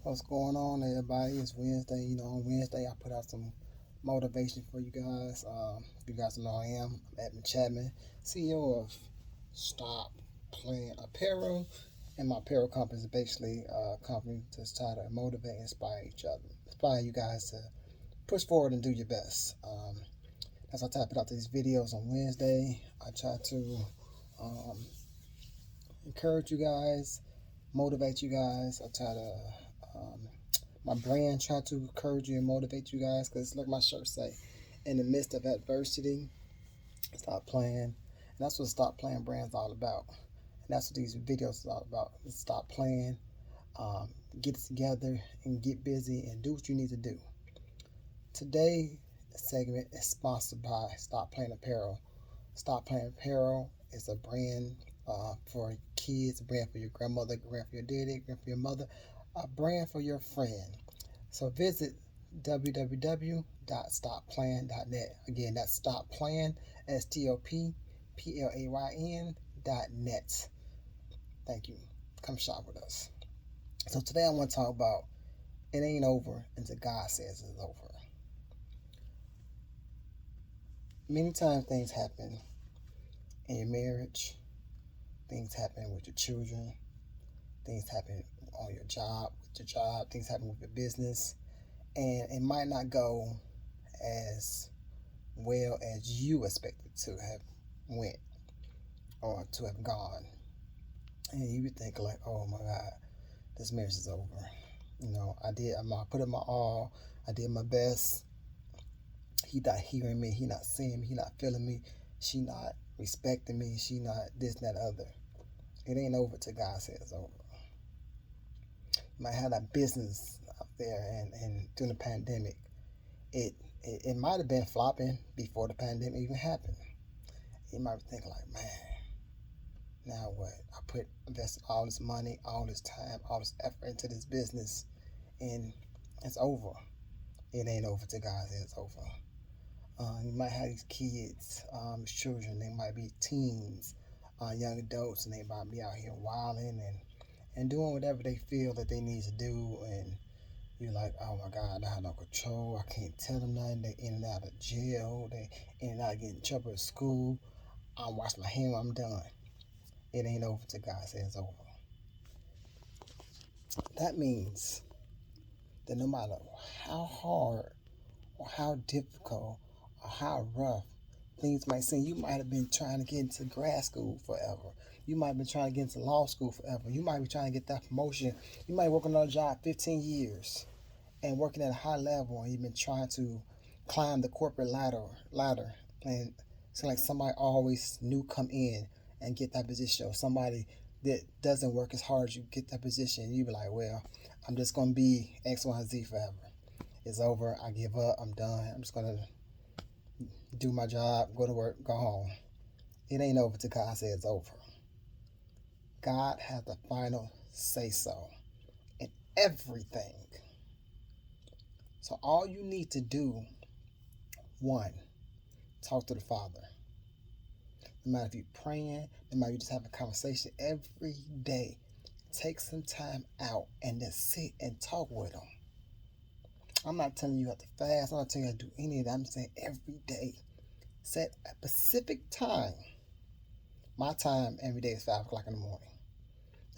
What's going on, everybody? It's Wednesday. On Wednesday, I put out some motivation for you guys. If you guys don't know who I am, I'm Edmund Chapman, CEO of Stop Playing Apparel. And my apparel company is basically a company to try to motivate and inspire each other. Inspire you guys to push forward and do your best. As I try to put out these videos on Wednesday, I try to um, encourage you guys, motivate you guys. I try to um, my brand try to encourage you and motivate you guys because like my shirt say, in the midst of adversity, stop playing. And that's what Stop Playing brand's all about. And that's what these videos is all about. Stop playing, um, get it together and get busy and do what you need to do. Today, the segment is sponsored by Stop Playing Apparel. Stop Playing Apparel is a brand for kids, a brand for your grandmother, a brand for your daddy, a brand for your mother, a brand for your friend. So visit www.stopplaying.net. Again, that's stopplaying, STOPPLAYN.net. Thank you. Come shop with us. So today I want to talk about it ain't over until God says it's over. Many times things happen in your marriage, things happen with your children, things happen on your job, things happen with your business, and it might not go as well as you expected to have went or to have gone. And you would think like, oh my God, this marriage is over. I put in my all, I did my best. He not hearing me, he not seeing me, he not feeling me, she not respecting me, she not this, that, other. It ain't over till God says it's over. You might have that business out there and during the pandemic, it might have been flopping before the pandemic even happened. You might be thinking like, man, now what? I invested all this money, all this time, all this effort into this business, and it's over. It ain't over till God says it's over. You might have these kids, these children. They might be teens, young adults, and they might be out here wilding and doing whatever they feel that they need to do. And you're like, oh my God, I have no control. I can't tell them nothing. They in and out of jail. They in and out of getting in trouble at school. I wash my hand when I'm done. It ain't over till God says it's over. That means that no matter how hard or how difficult or how rough things might seem, you might have been trying to get into grad school forever. You might have been trying to get into law school forever. You might be trying to get that promotion. You might work on another job 15 years and working at a high level, and you've been trying to climb the corporate ladder, and it's like somebody always new come in and get that position, or somebody that doesn't work as hard as you get that position. You be like, well, I'm just gonna be X, Y, and Z forever. It's over. I give up. I'm done. I'm just gonna do my job, go to work, go home. It ain't over till God says it's over. God has the final say so in everything. So all you need to do, one, talk to the Father. No matter if you're praying, no matter if you just have a conversation every day, take some time out and just sit and talk with Him. I'm not telling you have to fast. I'm not telling you how to do any of that. I'm saying every day. Set a specific time. My time every day is 5 o'clock in the morning.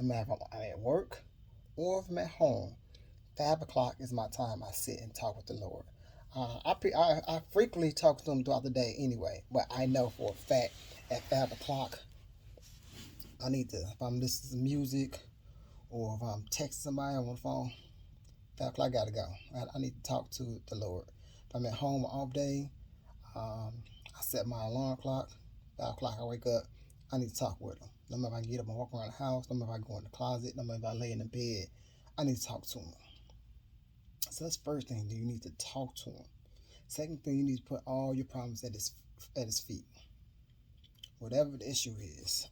No matter if I'm at work or if I'm at home, 5 o'clock is my time I sit and talk with the Lord. I frequently talk to Him throughout the day anyway, but I know for a fact at 5 o'clock, I need to, if I'm listening to music or if I'm texting somebody on the phone, 5 o'clock I gotta go. I need to talk to the Lord. If I'm at home all day, I set my alarm clock, 5 o'clock I wake up, I need to talk with Him. No matter if I get up and walk around the house, no matter if I go in the closet, no matter if I lay in the bed, I need to talk to Him. So that's the first thing, you need to talk to Him. Second thing, you need to put all your problems at His feet. Whatever the issue is,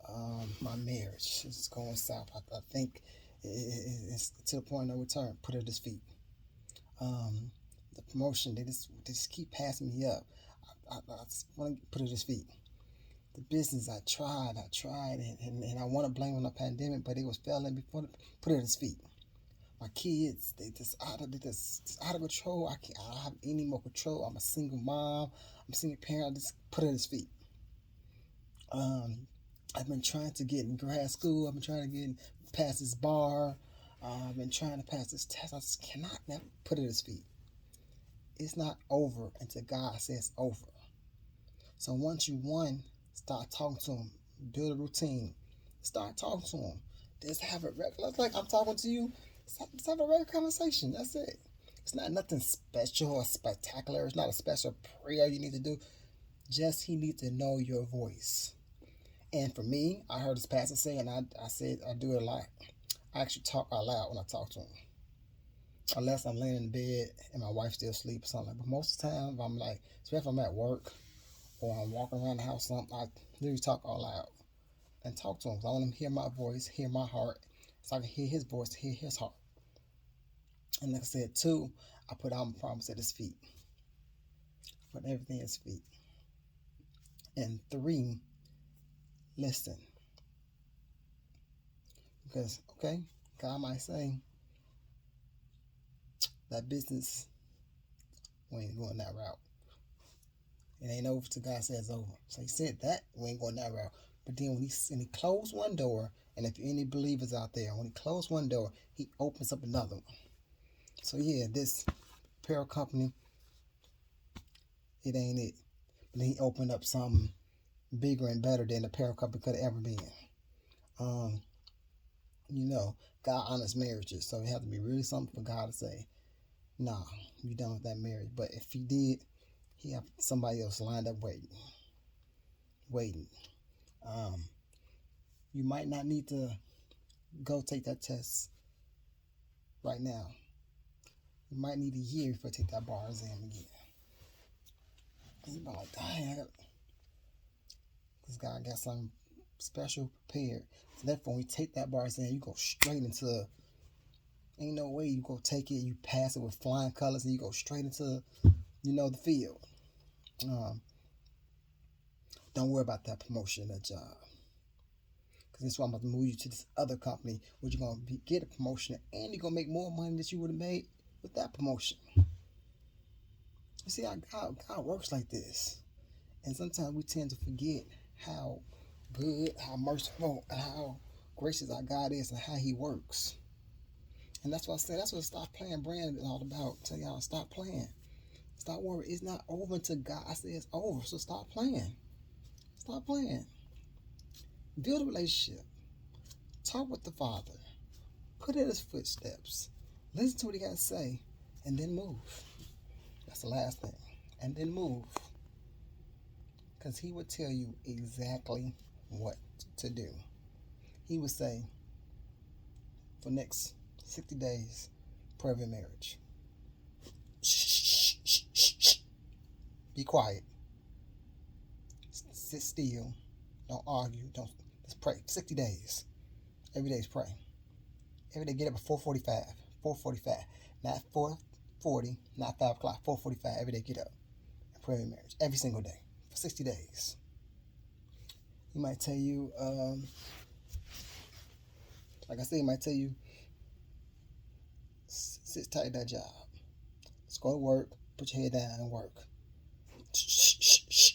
my marriage is going south. I think it's to the point of no return. Put it at His feet. The promotion, they just keep passing me up. I just want to put it at His feet. The business, I tried, and I want to blame on the pandemic, but it was failing before. Put it at His feet. My kids, they just out of control. I don't have any more control. I'm a single mom. I'm a single parent. I just put it at his feet. Um, I've been trying to get in grad school. I've been trying to get past this bar. I've been trying to pass this test. I just cannot never put it at his feet. It's not over until God says over. So once you won, start talking to him. Build a routine. Start talking to him. Just have a regular, like I'm talking to you. Just have a regular conversation. That's it. It's not nothing special or spectacular. It's not a special prayer you need to do. Just he needs to know your voice. And for me, I heard this pastor say, and I said I do it a lot. I actually talk out loud when I talk to him. Unless I'm laying in bed and my wife still asleep or something. But most of the time, I'm like, especially if I'm at work or I'm walking around the house, something, I literally talk out loud and talk to him. I want him to hear my voice, hear my heart, so I can hear his voice, hear his heart. And like I said, two, I put all my problems at his feet. Put everything at his feet. And three, listen. Because, okay, God might say, that business, we ain't going that route. It ain't over till God says over. So he said that, we ain't going that route. But then when he closed one door, and if any believers out there, when he closed one door, he opens up another one. So yeah, this apparel company, it ain't it. But then he opened up something bigger and better than the apparel company could have ever been. Um, God honors marriages, so it has to be really something for God to say, nah, you done with that marriage. But if he did, he have somebody else lined up waiting. Um, you might not need to go take that test right now. You might need a year before you take that bar exam again. And you're like, dang, this guy got something special prepared. So therefore, when you take that bar exam, you go straight into, ain't no way you go take it, you pass it with flying colors, and you go straight into, the field. Don't worry about that promotion, that job. Because that's why I'm about to move you to this other company where you're going to get a promotion and you're going to make more money than you would have made with that promotion. You see how God works like this. And sometimes we tend to forget how good, how merciful, and how gracious our God is and how he works. And that's why I say that's what Stop Playing brand is all about. Tell y'all, stop playing. Stop worrying. It's not over until God says it's over. So stop playing. Stop playing. Build a relationship. Talk with the Father. Put in his footsteps. Listen to what he got to say. And then move. That's the last thing. And then move. Because he would tell you exactly what to do. He would say, for next 60 days, pray for marriage. Shh, shh, shh, shh, shh. Be quiet. Sit still. Don't argue. Don't. Just pray. 60 days. Every day is pray. Every day get up at 4:45. 4:45. Not 4:40. Not 5 o'clock. 4:45. Every day get up and pray for marriage. Every single day. For 60 days. He might tell you, like I said, he might tell you, sit tight at that job. Let's go to work. Put your head down and work. Shh, shh, shh.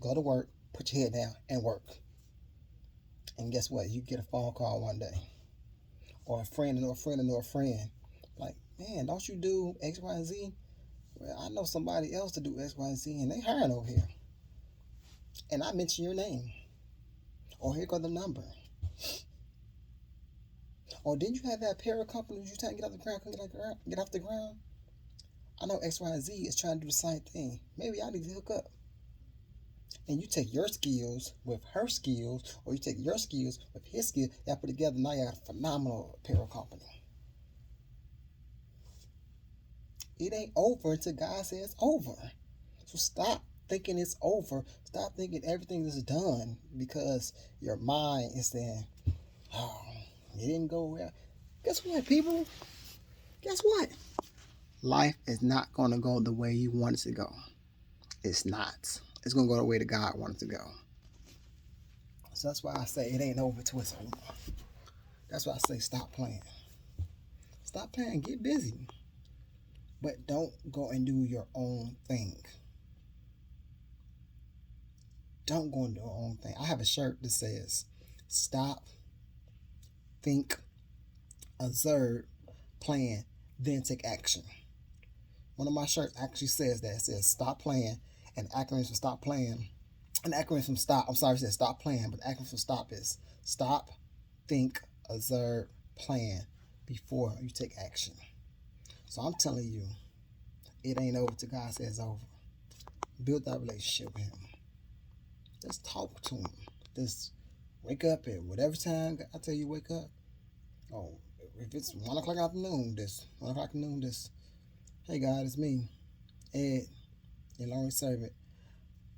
Go to work. Put your head down and work. And guess what? You get a phone call one day. Or a friend or a friend or a friend. Like, man, don't you do X, Y, and Z? Well, I know somebody else to do X, Y, and Z, and they hiring over here. And I mention your name. Or here go the number. Or didn't you have that apparel company you trying to get off the ground? Get off the ground? I know X, Y, and Z is trying to do the same thing. Maybe I need to hook up. And you take your skills with her skills, or you take your skills with his skills, y'all put together, now you got a phenomenal apparel company. It ain't over until God says over. So stop thinking it's over. Stop thinking everything is done because your mind is saying, oh, it didn't go well. Guess what, people? Guess what? Life is not going to go the way you want it to go. It's not. It's going to go the way that God wants it to go. So that's why I say it ain't over till it's over. That's why I say stop playing. Stop playing. Get busy. But don't go and do your own thing. Don't go and do your own thing. I have a shirt that says, stop, think, observe, plan, then take action. One of my shirts actually says that. It says, stop playing, and acronyms for stop playing. An acronym from stop, I'm sorry, it says stop playing, but the acronym for stop is stop, think, observe, plan before you take action. So I'm telling you, it ain't over till God says over. Build that relationship with Him. Just talk to Him. Just wake up at whatever time I tell you wake up. Oh, if it's 1 o'clock afternoon, this 1 o'clock afternoon, this. Hey God, it's me, Ed, your learning servant.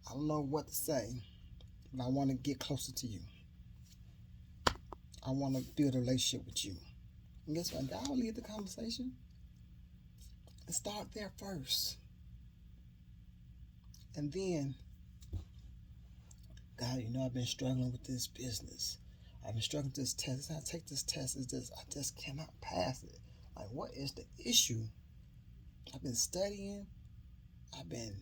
I don't know what to say, but I want to get closer to you. I want to build a relationship with you. And guess what? God will lead the conversation. And start there first. And then, God, I've been struggling with this business. I've been struggling with this test. I take this test. I just cannot pass it. Like, what is the issue? I've been studying. I've been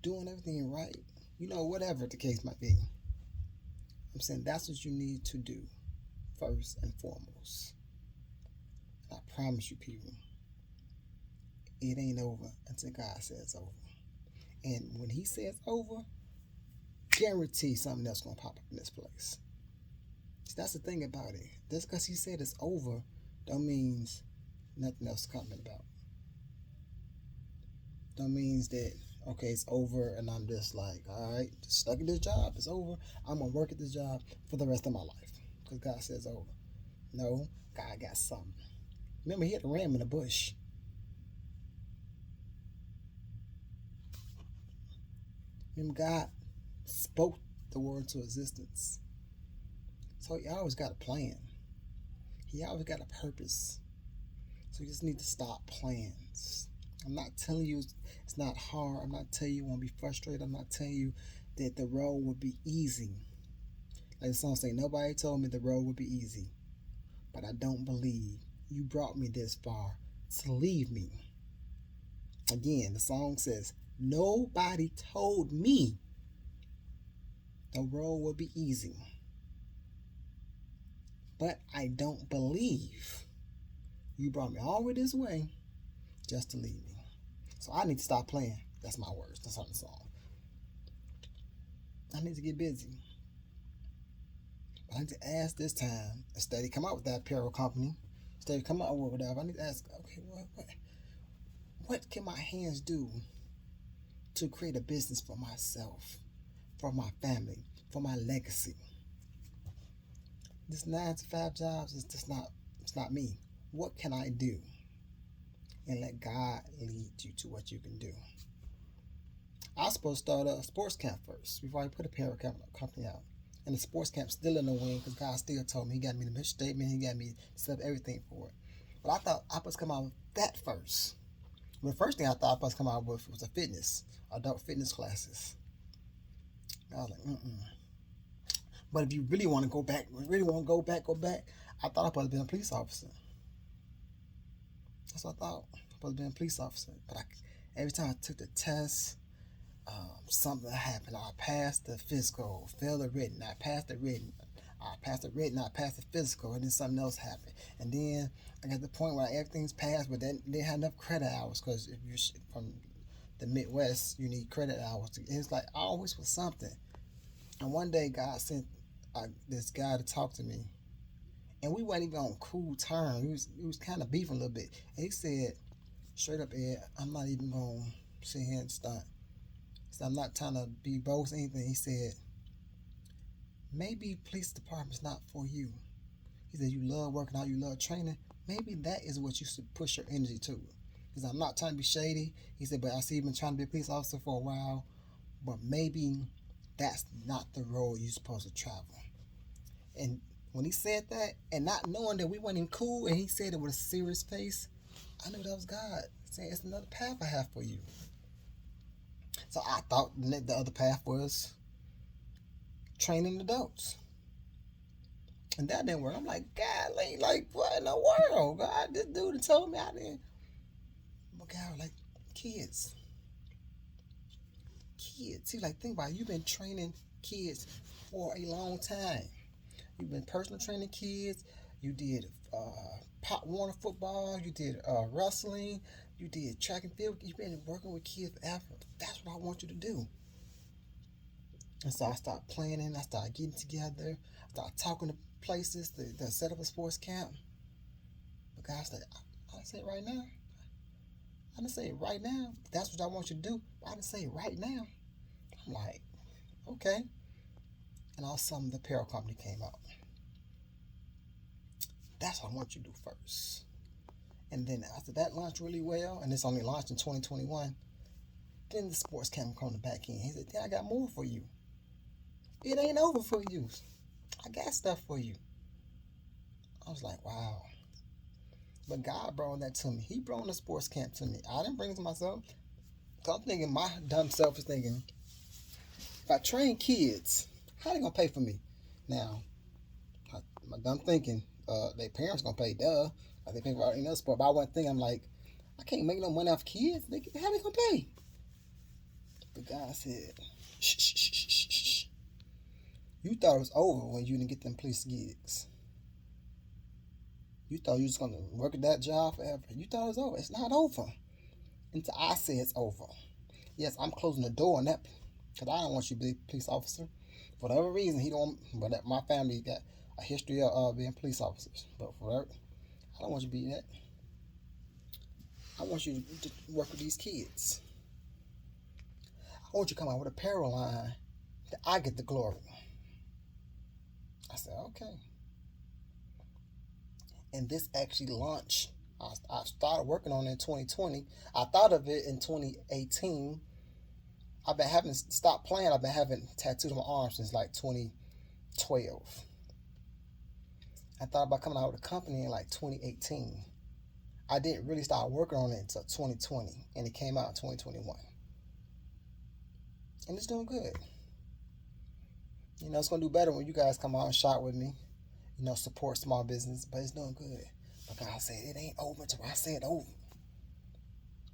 doing everything right. Whatever the case might be. I'm saying that's what you need to do first and foremost. And I promise you, people, it ain't over until God says over. And when He says over, guarantee something else gonna pop up in this place. So that's the thing about it. Just because He said it's over, don't means nothing else coming about. Don't means that, okay, it's over and I'm just like, all right, just stuck at this job. It's over. I'm gonna work at this job for the rest of my life because God says over. No, God got something. Remember, He had a ram in the bush. Remember, God spoke the word to existence. So He always got a plan. He always got a purpose. So you just need to stop playing. I'm not telling you it's not hard. I'm not telling you you won't be frustrated. I'm not telling you that the road will be easy. Like the song say, nobody told me the road would be easy. But I don't believe you brought me this far to leave me. Again, the song says, nobody told me the road would be easy. But I don't believe you brought me all the way this way just to leave me. So I need to stop playing. That's my words. That's on the song. I need to get busy. But I need to ask this time, instead of come out with that apparel company, instead of come out with whatever, I need to ask, okay, what can my hands do to create a business for myself, for my family, for my legacy? This 9-to-5 jobs is just not, it's not me. What can I do? And let God lead you to what you can do. I was supposed to start a sports camp first before I put a apparel company out. And the sports camp's still in the wing because God still told me. He got me the mission statement. He got me set up everything for it. But I thought I was supposed to come out with that first. Well, the first thing I thought I was supposed to come out with was adult fitness classes. I was like, But if you really want to go back, go back. I thought I was supposed to be a police officer. That's what I thought. I was supposed to be a police officer. But every time I took the test, something happened. I passed the physical, failed the written. I passed the written. I passed the written. I passed the physical, and then something else happened. And then I got to the point where everything's passed, but then they had enough credit hours because if you're from the Midwest, you need credit hours. It's like always was something. And one day, God sent this guy to talk to me, and we weren't even on cool terms. He was kind of beefing a little bit. And he said, straight up, Ed, I'm not even gonna sit here and stunt. So I'm not trying to be boast or anything. He said, maybe police department's not for you. He said, you love working out, you love training. Maybe that is what you should push your energy to. He said, I'm not trying to be shady. He said, but I see you've been trying to be a police officer for a while, but maybe that's not the road you're supposed to travel. And when he said that, and not knowing that we weren't even cool, and he said it with a serious face, I knew that was God saying it's another path I have for you. So I thought the other path was training adults. And that didn't work. I'm like, God, like what in the world? God, this dude told me I didn't. But God, like, kids, kids. See, like, think about it. You've been training kids for a long time. You've been personal training kids. You did pop Warner football. You did wrestling. You did track and field. You've been working with kids forever. That's what I want you to do. And so I started planning. I started getting together. I started talking to places to set up a sports camp. But God said, I didn't say it right now. I didn't say it right now. That's what I want you to do. But I didn't say it right now. I'm like, okay. And all of a sudden, the apparel company came out. That's what I want you to do first. And then after that launched really well, and it's only launched in 2021, then the sports camp come on the back end. He said, I got more for you. It ain't over for you. I got stuff for you. I was like, wow. But God brought that to me. He brought the sports camp to me. I didn't bring it to myself. So I'm thinking, my dumb self is thinking, if I train kids, how they gonna pay for me? Now, my dumb thinking, their parents gonna pay, duh. Like they pay for any other sport. But I wasn't thinking, I'm like, I can't make no money off kids. How they gonna pay? But God said, shh, shh, shh, shh, shh. You thought it was over when you didn't get them police gigs. You thought you was gonna work at that job forever. You thought it was over. It's not over until I say it's over. Yes, I'm closing the door on that because I don't want you to be a police officer. For whatever reason, he don't. But my family got a history of being police officers. But for whatever, I don't want you to be that. I want you to work with these kids. I want you to come out with a apparel line that I get the glory. I said, okay. And this actually launched. I started working on it in 2020. I thought of it in 2018. I've been having stopped playing. I've been having tattoos on my arm since like 2012. I thought about coming out with a company in like 2018. I didn't really start working on it until 2020, and it came out in 2021. And it's doing good. You know, it's going to do better when you guys come out and shop with me. You know, support small business, but it's doing good. But God said it ain't over until I say it over.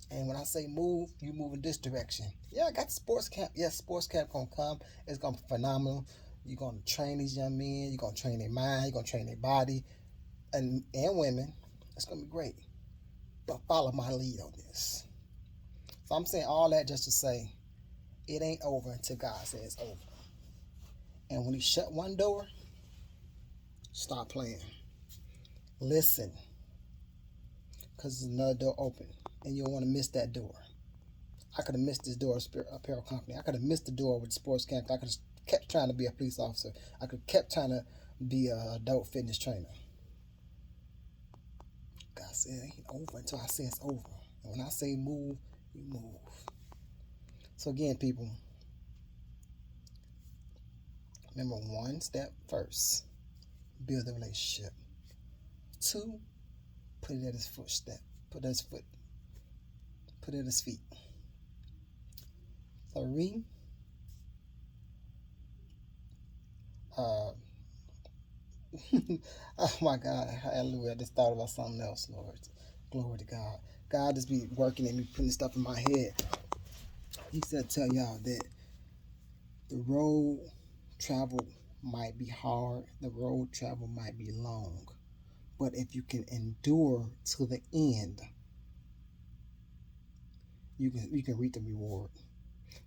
And when I say move, you move in this direction. Yeah, I got the sports camp. Yes, sports camp going to come. It's going to be phenomenal. You're going to train these young men. You're going to train their mind. You're going to train their body and women. It's going to be great. But follow my lead on this. So I'm saying all that just to say it ain't over until God says it's over. And when he shut one door, stop playing. Listen. Because there's another door open. And you don't want to miss that door. I could have missed this door apparel company. I could have missed the door with the sports camp. I could have kept trying to be a police officer. I could have kept trying to be an adult fitness trainer. God said it ain't over until I say it's over. And when I say move, you move. So again, people, remember, one step first, build a relationship. 2, put it at his footstep. Put it at his foot. Put it at his feet. 3, oh my God, hallelujah. I just thought about something else, Lord. Glory to God. God just be working at me, putting stuff in my head. He said, tell y'all that the road travel might be hard, the road travel might be long, but if you can endure to the end, you can reap the reward.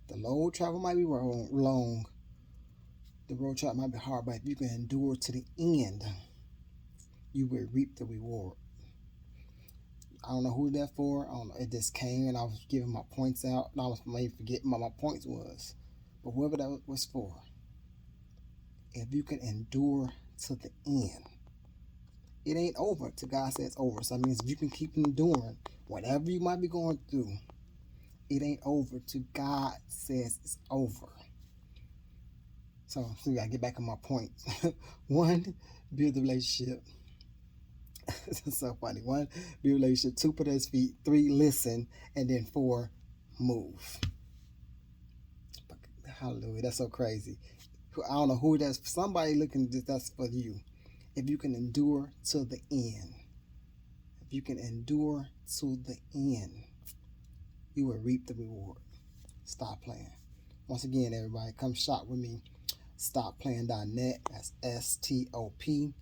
The road travel might be long, the road travel might be hard, but if you can endure to the end, you will reap the reward. I don't know who that for. I don't know. It just came and I was giving my points out. And I was maybe forgetting what my points was. But whoever that was for, if you can endure to the end, it ain't over till God says it's over. So that means if you can keep enduring whatever you might be going through, it ain't over till God says it's over. So we gotta get back on my points. 1, build the relationship. It's so funny. 1, build a relationship. 2, put at his feet. 3, listen. And then 4, move. Hallelujah. That's so crazy. I don't know who that's. Somebody looking, that's for you. If you can endure to the end, if you can endure to the end, you will reap the reward. Stop playing. Once again, everybody, come shop with me. StopPlaying.net. That's STOPPLAY.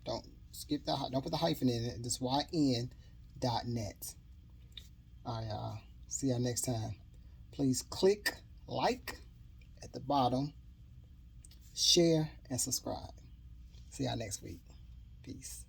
Don't skip the don't put the hyphen in it. Just YN.net. All right, y'all. See y'all next time. Please click like at the bottom, share, and subscribe. See y'all next week. Peace.